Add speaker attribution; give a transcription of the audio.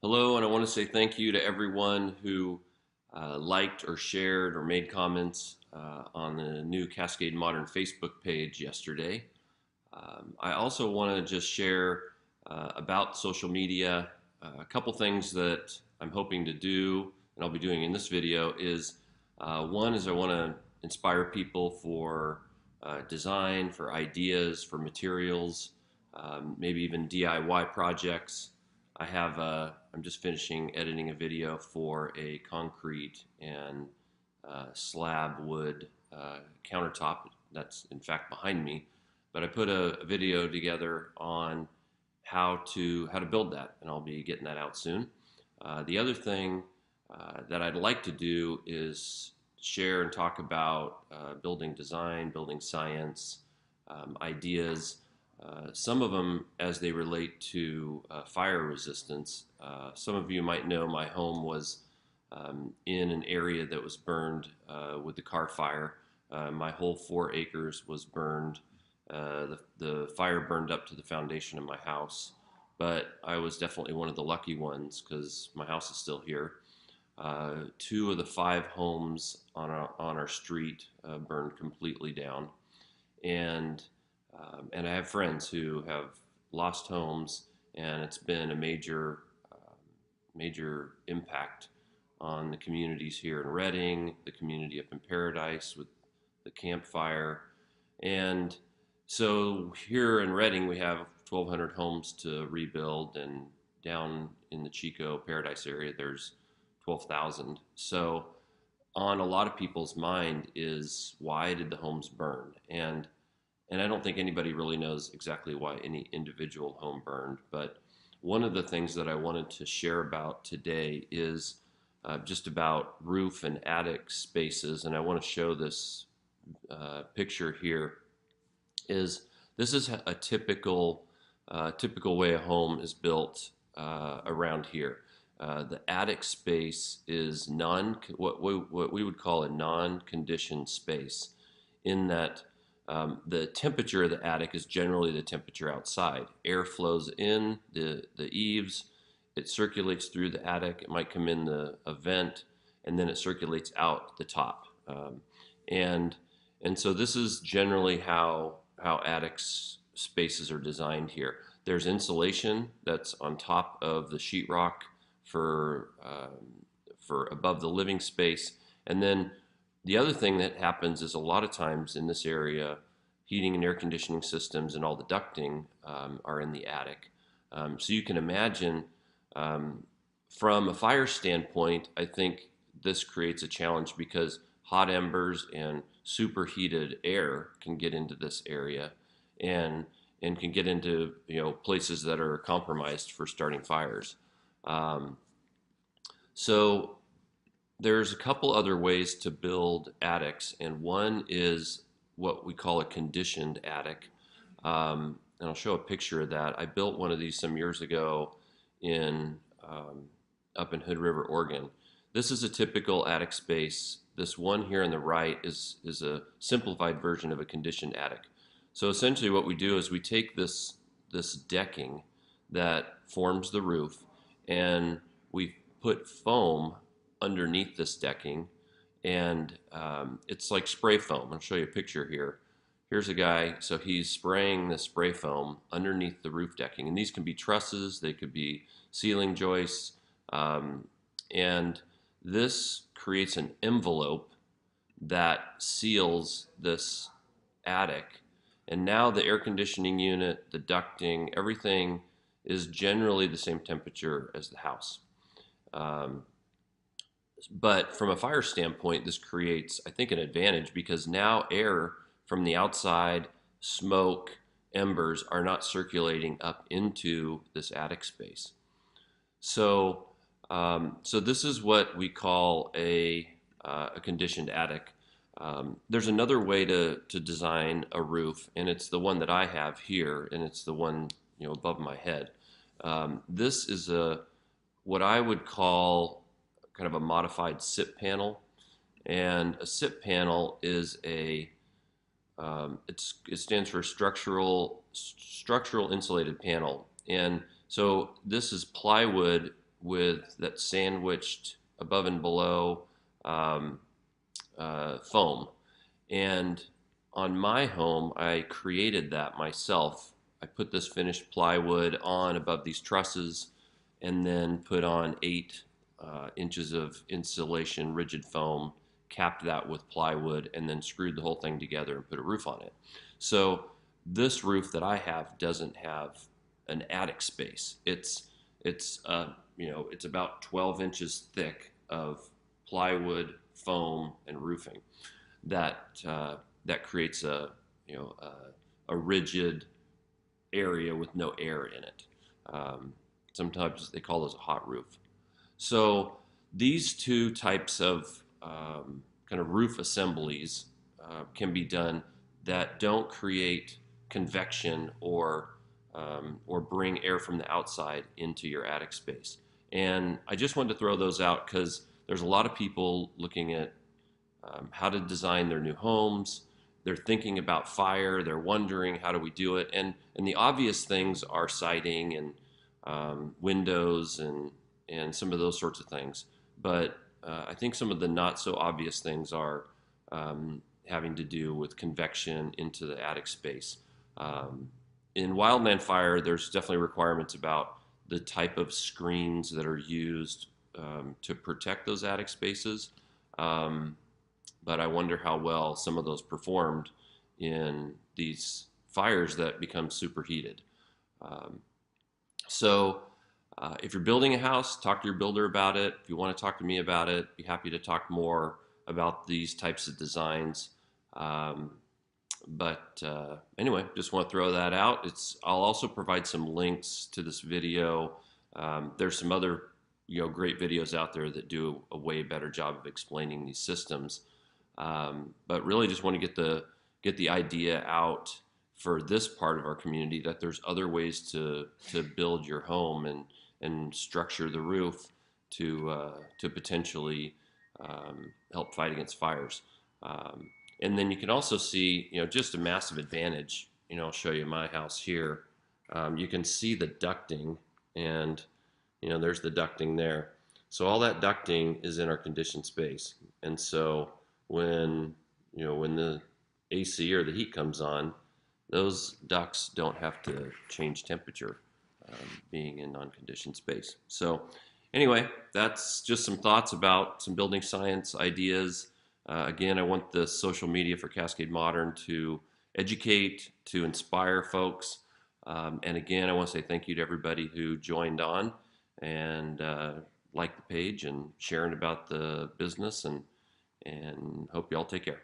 Speaker 1: Hello, and I want to say thank you to everyone who liked or shared or made comments on the new Cascade Modern Facebook page yesterday. I also want to just share about social media. A couple things that I'm hoping to do, and I'll be doing in this video, is one is I want to inspire people for design, for ideas, for materials, maybe even DIY projects. I'm just finishing editing a video for a concrete and slab wood countertop that's in fact behind me. But I put a video together on how to build that, and I'll be getting that out soon. The other thing that I'd like to do is share and talk about building design, building science, ideas. Some of them as they relate to fire resistance. Some of you might know my home was in an area that was burned with the Carr Fire. My whole 4 acres was burned. The fire burned up to the foundation of my house, but I was definitely one of the lucky ones because my house is still here. 2 of the 5 homes on our street burned completely down, and I have friends who have lost homes, and it's been a major impact on the communities here in Redding, the community up in Paradise with the campfire. And so here in Redding, we have 1,200 homes to rebuild, and down in the Chico Paradise area, there's 12,000. So on a lot of people's mind is, why did the homes burn? And I don't think anybody really knows exactly why any individual home burned. But one of the things that I wanted to share about today is just about roof and attic spaces. And I want to show this picture here. This is a typical way a home is built around here. The attic space is what we would call a non-conditioned space, in that the temperature of the attic is generally the temperature outside. Air flows in the eaves, it circulates through the attic, it might come in a vent, and then it circulates out the top. And so this is generally how attic spaces are designed here. There's insulation that's on top of the sheetrock for above the living space, and then the other thing that happens is, a lot of times in this area, heating and air conditioning systems and all the ducting are in the attic. So you can imagine, from a fire standpoint, I think this creates a challenge because hot embers and superheated air can get into this area, and can get into places that are compromised for starting fires. So there's a couple other ways to build attics, and one is what we call a conditioned attic. And I'll show a picture of that. I built one of these some years ago up in Hood River, Oregon. This is a typical attic space. This one here on the right is a simplified version of a conditioned attic. So essentially what we do is we take this decking that forms the roof, and we put foam underneath this decking, and it's like spray foam. I'll show you a picture here. Here's a guy, so he's spraying the spray foam underneath the roof decking, and these can be trusses, they could be ceiling joists, and this creates an envelope that seals this attic. And now the air conditioning unit, the ducting, everything is generally the same temperature as the house. But from a fire standpoint, this creates, I think, an advantage, because now air from the outside, smoke, embers are not circulating up into this attic space. So, so this is what we call a conditioned attic. There's another way to design a roof, and it's the one that I have here, and it's the one above my head. This is what I would call kind of a modified SIP panel, and a SIP panel is it stands for structural insulated panel, and so this is plywood that sandwiched above and below um, foam. And on my home, I created that myself. I put this finished plywood on above these trusses and then put on 8 inches of insulation rigid foam, capped that with plywood, and then screwed the whole thing together and put a roof on it. So this roof that I have doesn't have an attic space. It's about 12 inches thick of plywood, foam, and roofing that creates a rigid area with no air in it. Um, Sometimes they call those a hot roof. So these two types of kind of roof assemblies can be done that don't create convection or bring air from the outside into your attic space. And I just wanted to throw those out because there's a lot of people looking at how to design their new homes. They're thinking about fire. They're wondering how do we do it, and the obvious things are siding and windows and some of those sorts of things. But I think some of the not so obvious things are having to do with convection into the attic space. In wildland fire, there's definitely requirements about the type of screens that are used to protect those attic spaces. Um, but I wonder how well some of those performed in these fires that become superheated. Um, so if you're building a house, talk to your builder about it. If you want to talk to me about it, be happy to talk more about these types of designs. Um, but anyway, just want to throw that out. I'll also provide some links to this video. There's some other great videos out there that do a way better job of explaining these systems. But really just want to get the idea out for this part of our community that there's other ways to build your home and structure the roof to potentially help fight against fires. And then you can also see, just a massive advantage. I'll show you my house here. You can see the ducting, and there's the ducting there. So all that ducting is in our conditioned space, and so when the AC or the heat comes on, those ducts don't have to change temperature, being in non-conditioned space. So anyway, that's just some thoughts about some building science ideas. Again, I want the social media for Cascade Modern to educate, to inspire folks. And again, I want to say thank you to everybody who joined on and liked the page and sharing about the business, and hope you all take care.